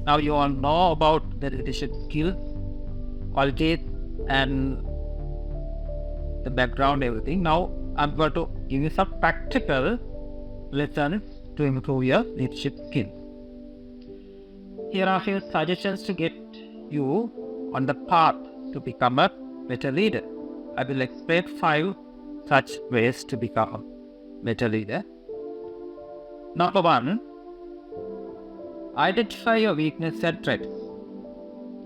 Now you all know about the leadership skills, qualities, and the background, everything. Now I'm going to give you some practical lessons to improve your leadership skills. Here are a few suggestions to get you on the path to become a better leader. I will explain 5 such ways to become a better leader. Number 1, identify your weakness and threats.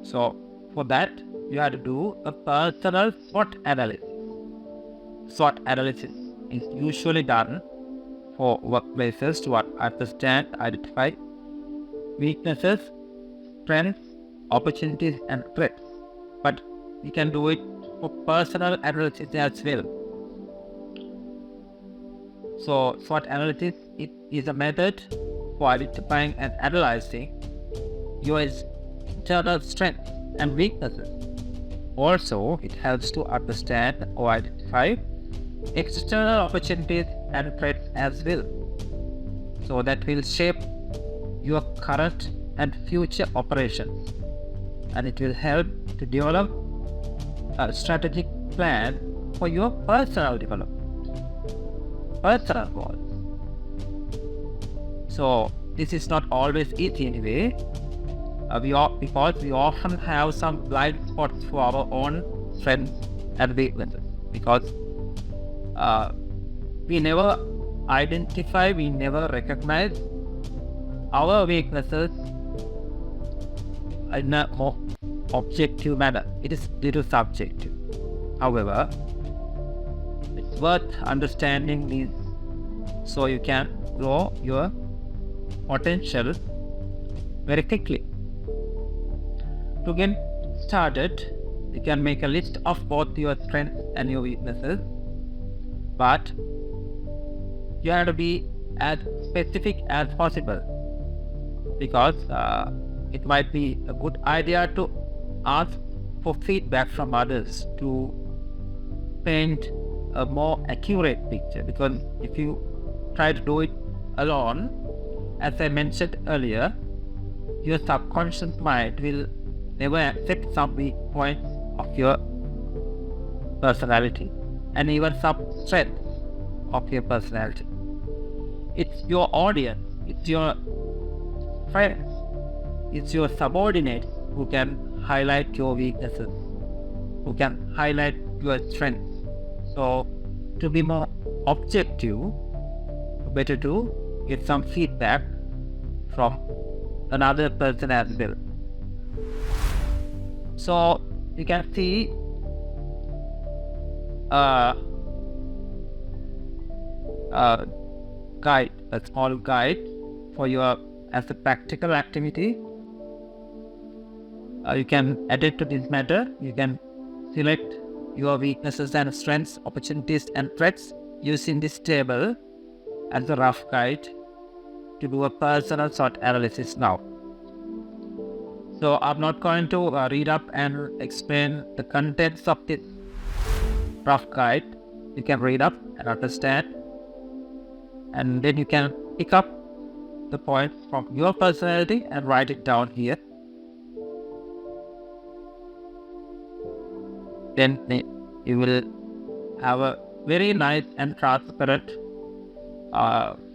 So for that, you have to do a personal SWOT analysis. SWOT analysis is usually done for workplaces to understand, identify weaknesses, strengths, opportunities, and threats. But you can do it for personal analysis as well. So SWOT analysis is a method for identifying and analyzing your internal strengths and weaknesses. Also, it helps to understand or identify external opportunities and threats as well. So that will shape your current and future operations, and it will help to develop a strategic plan for your personal development, personal goals. So this is not always easy anyway, because we often have some blind spots for our own strengths and weaknesses, because we never identify, we never recognize our weaknesses in a more objective manner. It is little subjective. However, it's worth understanding these so you can grow your potential very quickly. To get started, you can make a list of both your strengths and your weaknesses, but you have to be as specific as possible, because it might be a good idea to ask for feedback from others to paint a more accurate picture. Because if you try to do it alone, as I mentioned earlier, your subconscious mind will never accept some weak points of your personality and even some strengths of your personality. It's your audience, it's your friends, it's your subordinates who can highlight your weaknesses, who can highlight your strengths. So to be more objective, better to get some feedback from another person as well. So you can see a small guide for your as a practical activity. You can add it to this matter. You can select your weaknesses and strengths, opportunities and threats using this table as a rough guide to do a personal SWOT analysis now. So I'm not going to read up and explain the contents of this rough guide. You can read up and understand, and then you can pick up the points from your personality and write it down here. Then you will have a very nice and transparent,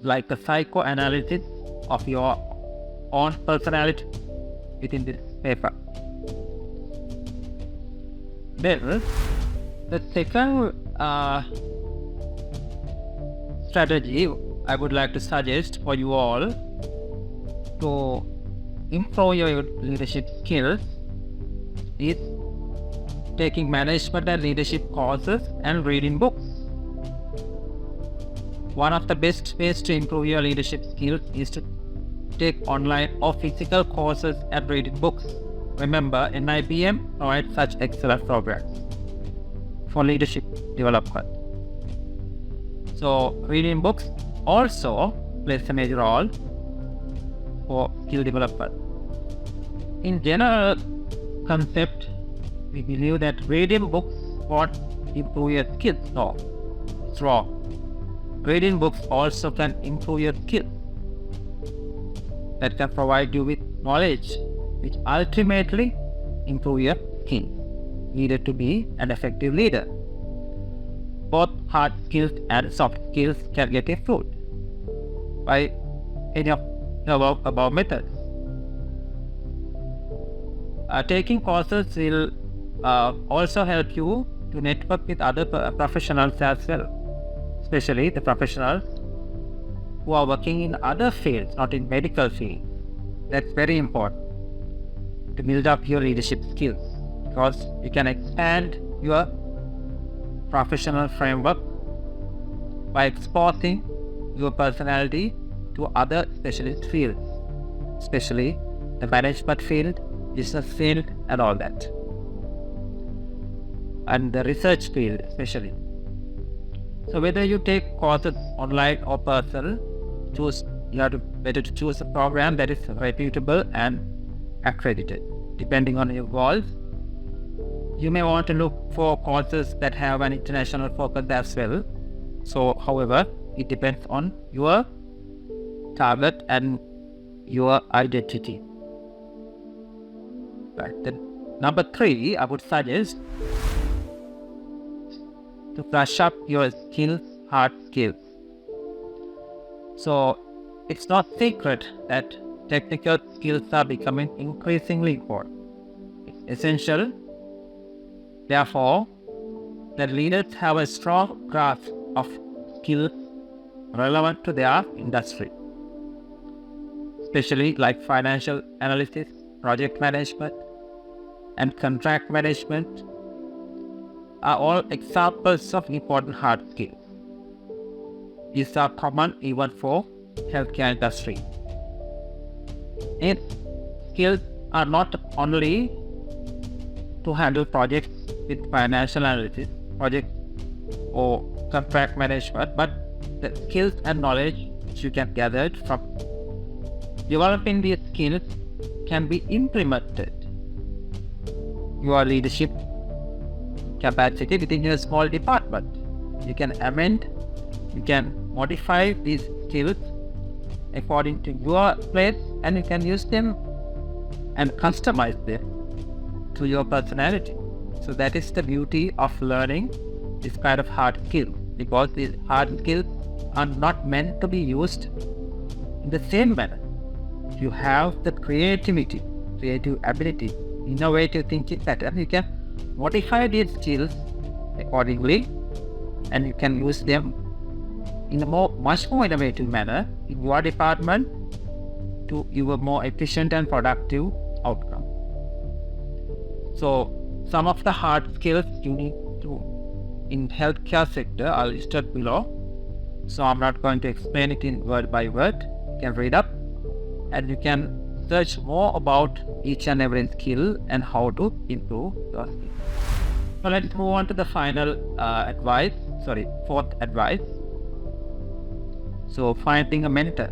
like a psychoanalysis of your own personality within this paper. Then the second strategy I would like to suggest for you all to improve your leadership skills is taking management and leadership courses and reading books. One of the best ways to improve your leadership skills is to take online or physical courses and reading books. Remember, ADBM provides such excellent programs for leadership development. So reading books also plays a major role for skill development. In general concept, we believe that reading books won't improve your skills. No, it's wrong. Reading books also can improve your skills. That can provide you with knowledge which ultimately improve your skills needed to be an effective leader. Both hard skills and soft skills can get improved by any of the above methods. Taking courses will also help you to network with other professionals as well, especially the professionals who are working in other fields, not in medical fields. That's very important to build up your leadership skills, because you can expand your professional framework by exporting your personality to other specialist fields, especially the management field, business field, and all that, and the research field especially. So whether you take courses online or personal, you have to better to choose a program that is reputable and accredited, depending on your goals. You may want to look for courses that have an international focus as well. So, however, it depends on your target and your identity. Right. Then, number 3, I would suggest to brush up your skills, hard skills. So, it's not secret that technical skills are becoming increasingly important. It's essential, therefore, that leaders have a strong grasp of skills relevant to their industry, especially like financial analysis, project management, and contract management are all examples of important hard skills. These are common even for healthcare industry. Its skills are not only to handle projects with financial analysis, projects or contract management, but the skills and knowledge which you can gather from developing these skills can be implemented your leadership capacity within your small department. You can amend, you can modify these skills according to your place, and you can use them and customize them to your personality. So that is the beauty of learning this kind of hard skills, because these hard skills are not meant to be used in the same manner. You have the creativity, creative ability, innovative thinking pattern. You can modify these skills accordingly, and you can use them in a much more innovative manner in your department to give a more efficient and productive outcome. So some of the hard skills you need to in healthcare sector are listed below. So I'm not going to explain it in word by word. You can read up and you can search more about each and every skill and how to improve those skills. So let's move on to the final fourth advice. So finding a mentor.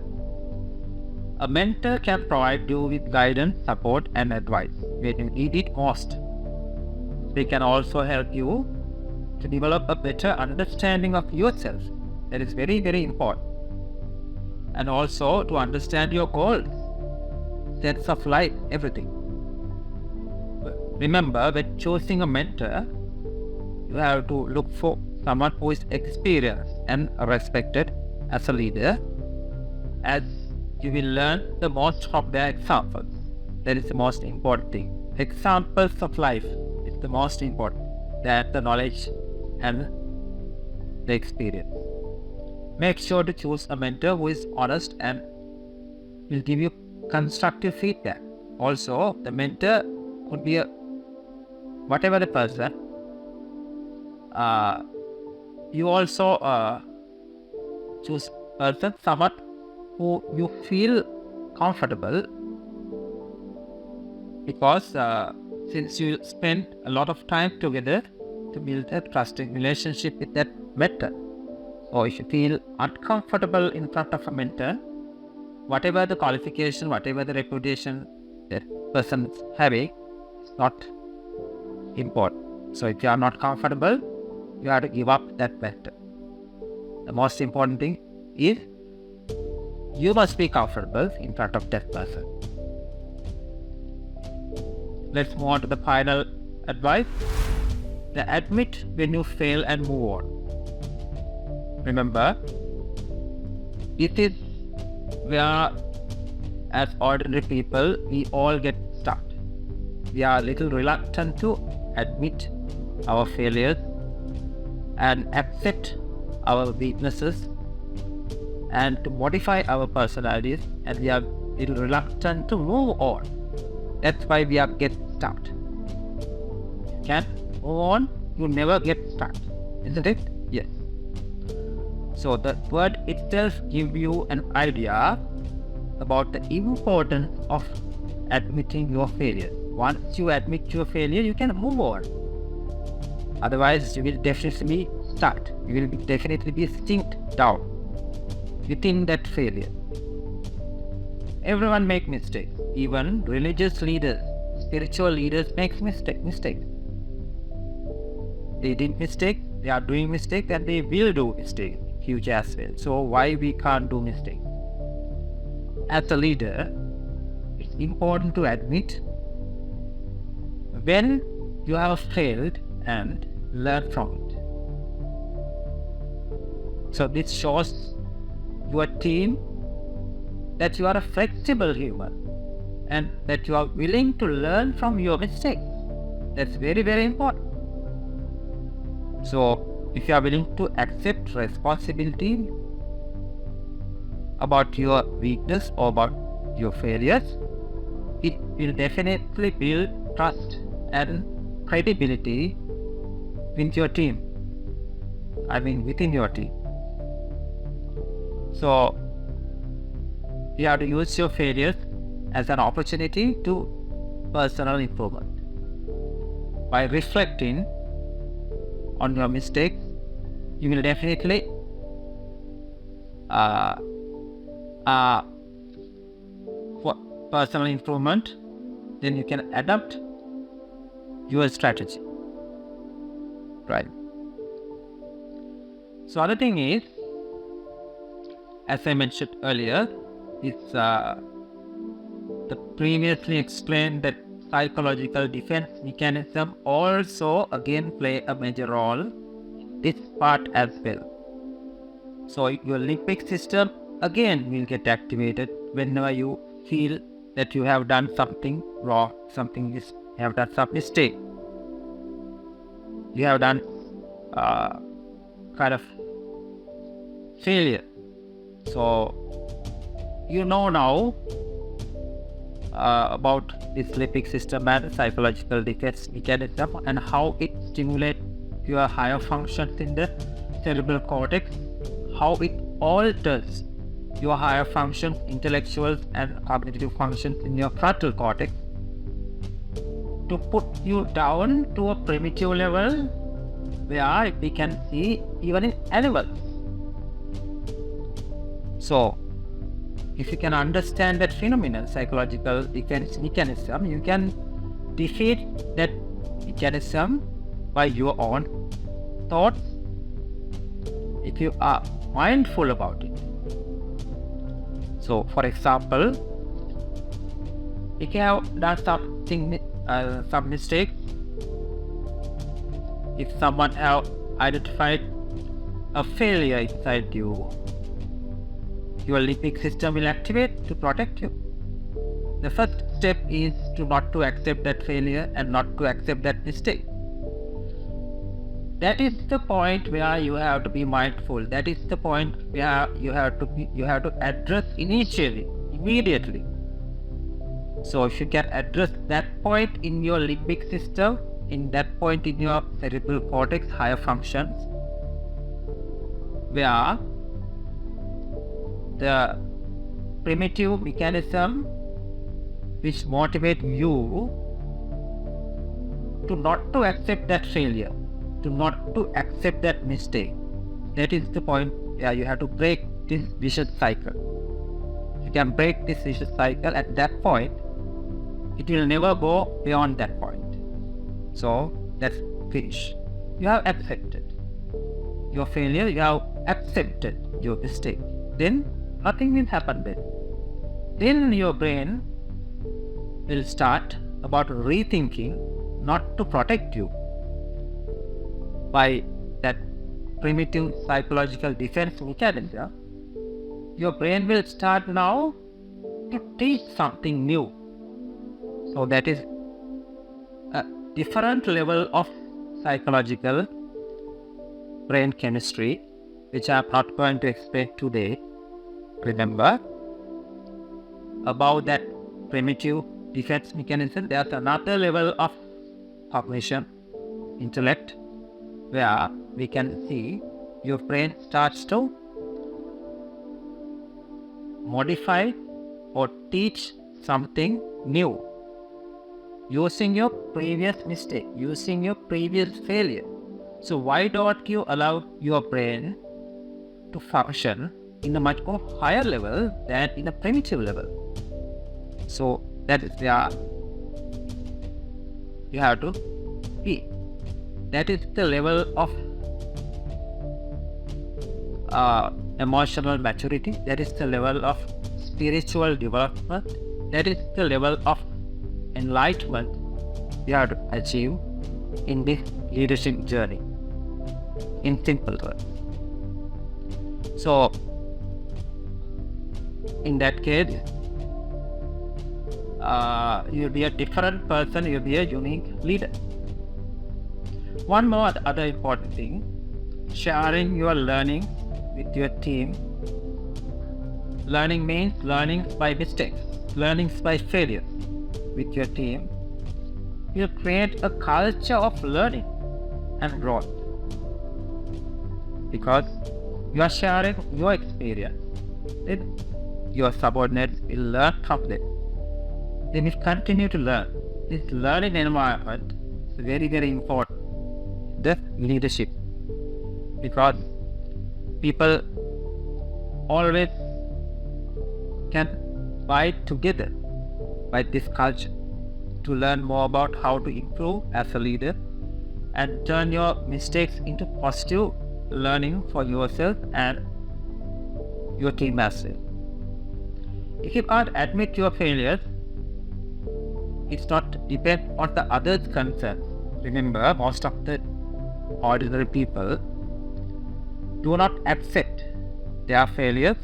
A mentor can provide you with guidance, support and advice when you need it most. They can also help you to develop a better understanding of yourself. That is very, very important. And also to understand your goals, sense of life, everything. But remember, when choosing a mentor, you have to look for someone who is experienced and respected as a leader, as you will learn the most from their examples. That is the most important thing. Examples of life is the most important than the knowledge and the experience. Make sure to choose a mentor who is honest and will give you constructive feedback. Also, the mentor could be whatever the person. You also choose person, someone who you feel comfortable, because since you spend a lot of time together to build a trusting relationship with that mentor. So if you feel uncomfortable in front of a mentor, whatever the qualification, whatever the reputation that person is having, it's not important. So if you are not comfortable, you have to give up that mentor. The most important thing is you must be comfortable in front of that person. let's move on to the final advice. The admit when you fail and move on. Remember, this is where, as ordinary people, we all get stuck. We are a little reluctant to admit our failures and accept our weaknesses and to modify our personalities, and we are a little reluctant to move on. That's why we are get stuck. You can't move on, you never get stuck, isn't it? Yes. So the word itself gives you an idea about the importance of admitting your failure. Once you admit your failure, you can move on. Otherwise, you will definitely be stuck. You will definitely be sink down within that failure. Everyone makes mistakes. Even religious leaders, spiritual leaders make mistakes. They did mistakes, they are doing mistakes, and they will do mistakes, huge as well. So why we can't do mistakes? As a leader, it's important to admit when you have failed and learn from it. So this shows your team that you are a flexible human and that you are willing to learn from your mistakes. That's very, very important. So if you are willing to accept responsibility about your weakness or about your failures, it will definitely build trust and credibility with your team. Within your team. So you have to use your failures as an opportunity to personal improvement. By reflecting on your mistakes, you will definitely for personal improvement, then you can adapt your strategy. Right. So other thing is, as I mentioned earlier, it's the previously explained that psychological defense mechanism also again play a major role in this part as well. So your limbic system again will get activated whenever you feel that you have done something wrong, you have done some mistake. You have done kind of failure. So you know now about this limbic system and psychological defense mechanism and how it stimulates your higher functions in the cerebral cortex, how it alters your higher functions, intellectual and cognitive functions in your frontal cortex to put you down to a primitive level where we can see even in animals. So if you can understand that phenomenon, psychological defense mechanism, you can defeat that mechanism by your own thoughts if you are mindful about it. So for example, if you have done some mistakes, if someone have identified a failure inside you, your limbic system will activate to protect you. The first step is not to accept that failure and not to accept that mistake. That is the point where you have to be mindful. That is the point where you have to address immediately. So if you can address that point in your limbic system, in that point in your cerebral cortex, higher functions, where the primitive mechanism which motivate you to not to accept that failure, to not to accept that mistake. That is the point where you have to break this vicious cycle. If you can break this vicious cycle at that point, it will never go beyond that point. So that's finished. You have accepted your failure, you have accepted your mistake. Then nothing will happen then. Then your brain will start about rethinking, not to protect you by that primitive psychological defense mechanism. Your brain will start now to teach something new. So that is a different level of psychological brain chemistry, which I am not going to explain today. Remember, above that primitive defense mechanism, there's another level of cognition, intellect, where we can see your brain starts to modify or teach something new using your previous mistake, using your previous failure. So why don't you allow your brain to function in a much more higher level than in a primitive level? So that is where you have to be. That is the level of emotional maturity. That is the level of spiritual development. That is the level of enlightenment you have to achieve in this leadership journey, in simple words. So in that case, you'll be a different person, you'll be a unique leader. One more other important thing, sharing your learning with your team. Learning means learning by mistakes, learning by failure with your team. You create a culture of learning and growth because you are sharing your experience. Then your subordinates will learn from them. They will continue to learn. This learning environment is very, very important. The leadership, because people always can fight together by this culture to learn more about how to improve as a leader and turn your mistakes into positive learning for yourself and your team as well. If you can't admit your failures, it's not depend on the others' concerns. Remember, most of the ordinary people do not accept their failures,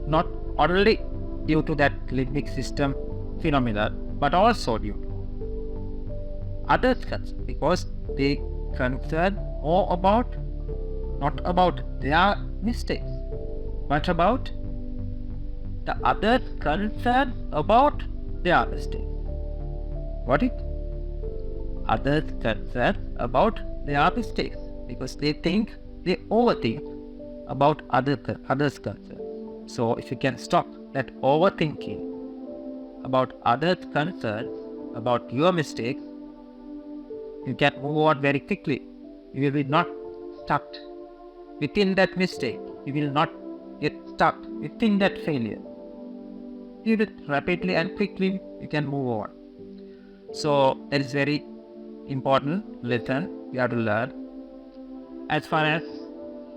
not only due to that limbic system phenomena, but also due to others' concerns, because they concern more about, not about their mistakes, but about the others' concern about their mistakes. Got it? Others' concern about their mistakes, because they overthink about others' concerns. So if you can stop that overthinking about others' concerns about your mistakes, you can move on very quickly. You will be not stuck within that mistake. You will not get stuck within that failure. You will rapidly and quickly you can move on. So that is very important lesson you have to learn. As far as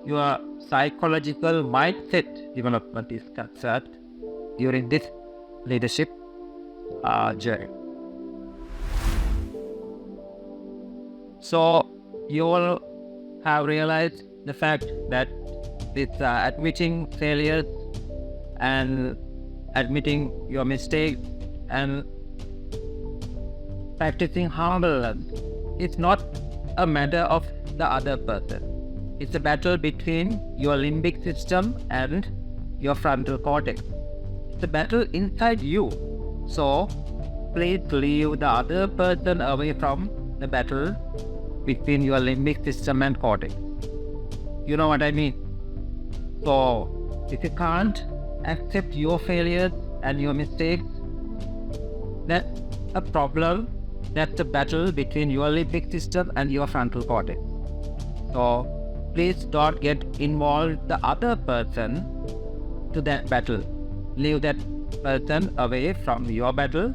your psychological mindset development is concerned during this leadership journey. So you all have realized the fact that with admitting failures and admitting your mistakes and practicing humbleness, it's not a matter of the other person. It's a battle between your limbic system and your frontal cortex. It's a battle inside you. So please leave the other person away from the battle between your limbic system and cortex. You know what I mean? So if you can't accept your failures and your mistakes, that's a problem. That's a battle between your limbic system and your frontal cortex. So please don't get involved the other person to that battle. Leave that person away from your battle.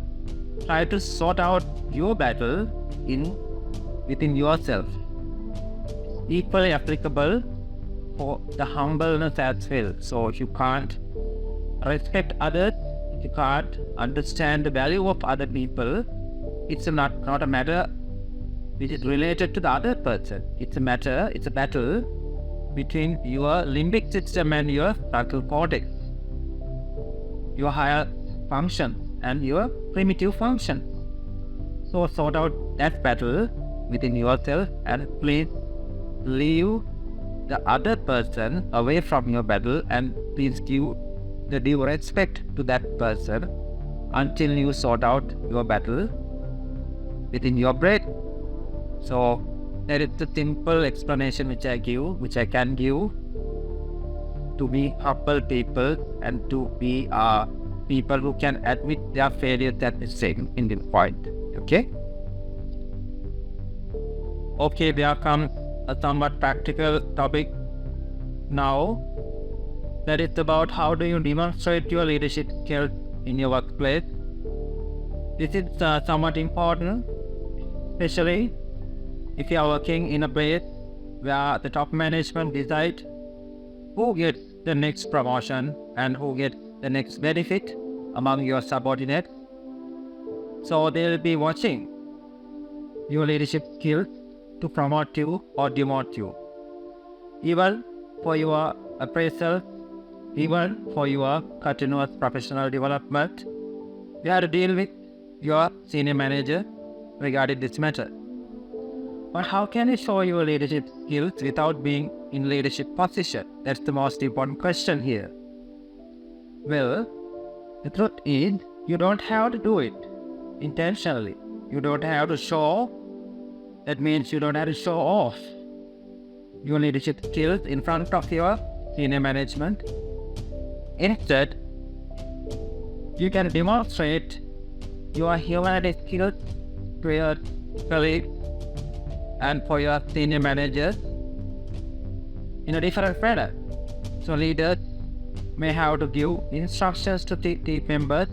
Try to sort out your battle within yourself. Equally applicable for the humbleness as well. So if you can't respect others, you can't understand the value of other people, it's not a matter which is related to the other person. It's a battle between your limbic system and your frontal cortex, your higher function and your primitive function. So sort out that battle within yourself and please leave the other person away from your battle, and please give the due respect to that person until you sort out your battle within your brain. So that is the simple explanation which I can give to be humble people and to be people who can admit their failures at mistake in this point. Okay, there comes a somewhat practical topic now, that is about how do you demonstrate your leadership skills in your workplace. This is somewhat important, especially if you are working in a place where the top management decide who gets the next promotion and who gets the next benefit among your subordinates. So they will be watching your leadership skills to promote you or demote you. Even for your appraisal, even for your continuous professional development, you have to deal with your senior manager regarding this matter. But how can you show your leadership skills without being in leadership position? That's the most important question here. Well, the truth is, you don't have to do it intentionally. You don't have to show. That means you don't have to show off your leadership skills in front of your senior management. Instead, you can demonstrate your humanity skills to your colleagues and for your senior managers in a different manner. So leaders may have to give instructions to the team members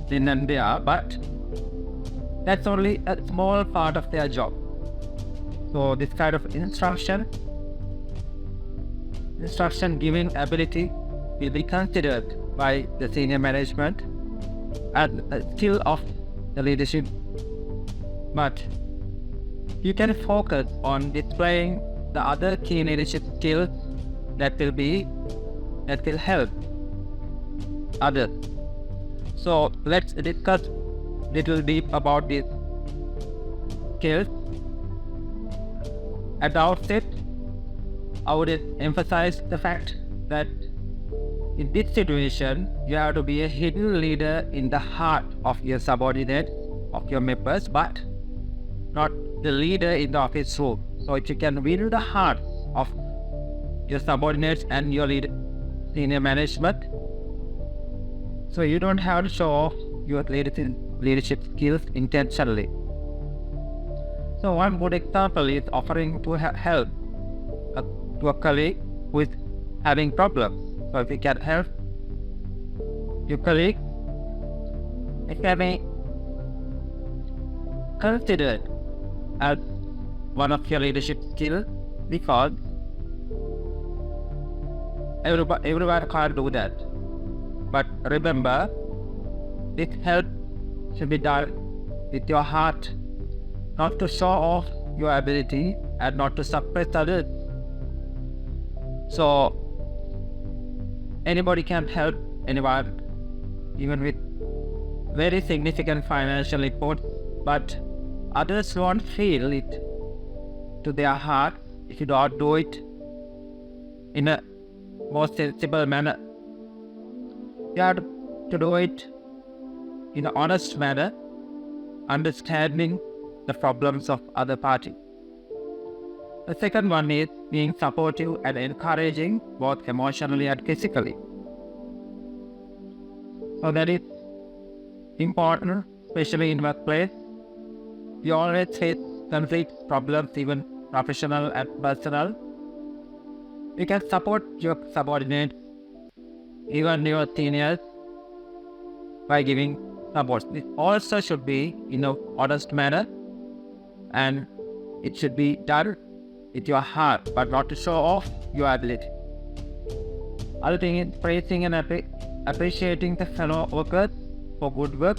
then and there, but that's only a small part of their job. So this kind of instruction giving ability will be considered by the senior management as a skill of the leadership. But you can focus on displaying the other key leadership skills that will help others. So let's discuss little deep about these skills. At the outset, I would emphasize the fact that in this situation, you have to be a hidden leader in the heart of your subordinates, of your members, but not the leader in the office room. So if you can win the heart of your subordinates and your senior management, so you don't have to show off your leadership skills intentionally. So one good example is offering to help to a colleague who is having problems. So if you can help your colleague, it can be considered as one of your leadership skills, because everyone can't do that. But remember, this help should be done with your heart, not to show off your ability and not to suppress others. So anybody can help anyone, even with very significant financial input, but others won't feel it to their heart if you don't do it in a more sensible manner. You have to do it in an honest manner, understanding the problems of other party. The second one is being supportive and encouraging, both emotionally and physically. So that is important, especially in workplace. You always face conflicts, problems, even professional and personal. You can support your subordinates, even your seniors, by giving support. This also should be in an honest manner, and it should be done with your heart, but not to show off your ability. Other thing is praising and appreciating the fellow workers for good work,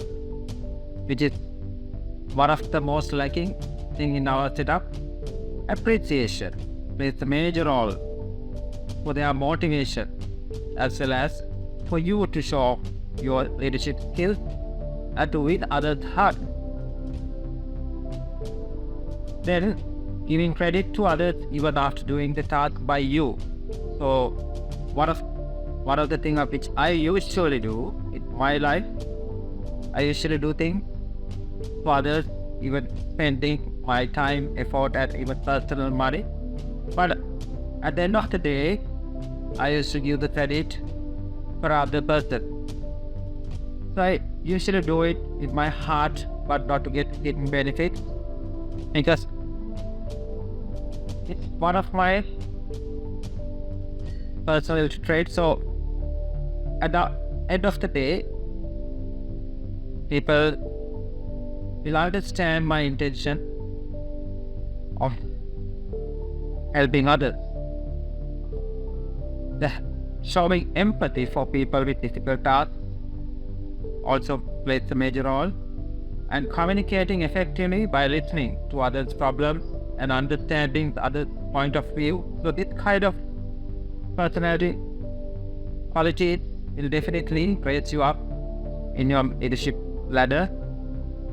which is one of the most lacking thing in our setup. Appreciation plays a major role for their motivation as well as for you to show your leadership skills and to win others' heart. Then giving credit to others even after doing the task by you. So one of the things which I usually do in my life, I usually do things for others, even spending my time, effort, and even personal money. But at the end of the day, I used to give the credit for other person. So I usually do it with my heart, but not to get hidden benefits, because it's one of my personal traits. So at the end of the day, people will understand my intention of helping others. The showing empathy for people with difficult tasks also plays a major role, and communicating effectively by listening to others' problems and understanding the other point of view. So this kind of personality qualities will definitely raise you up in your leadership ladder,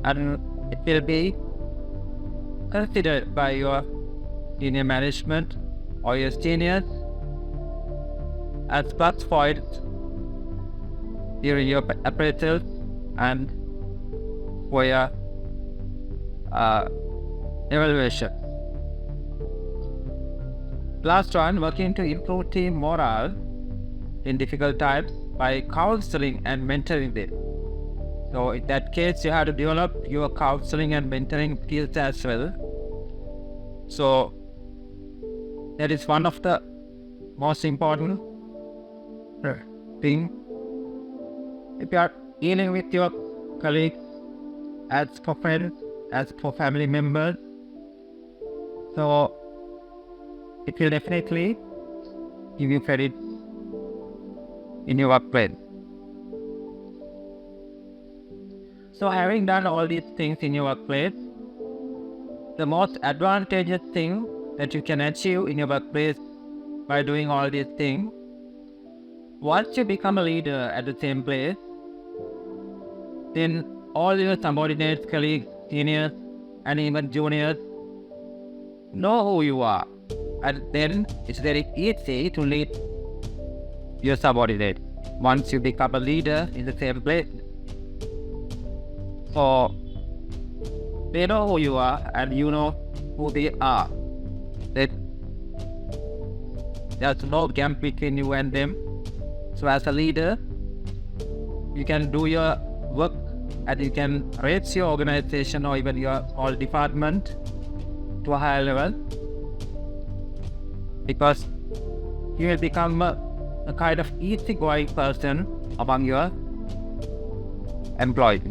and it will be considered by your senior management or your seniors as plus points during your appraisals and for your evaluation. Last one, working to improve team morale in difficult times by counseling and mentoring them. So in that case, you have to develop your counseling and mentoring skills as well. So that is one of the most important thing. If you are dealing with your colleagues as for friends, as for family members, so it will definitely give you credit in your workplace. So having done all these things in your workplace, the most advantageous thing that you can achieve in your workplace by doing all these things, once you become a leader at the same place, then all your subordinates, colleagues, seniors, and even juniors know who you are, and then it's very easy to lead your subordinates once you become a leader in the same place. So they know who you are and you know who they are. There's no gap between you and them. So as a leader, you can do your work and you can raise your organization or even your small department to a higher level, because you will become a kind of easygoing person among your employees.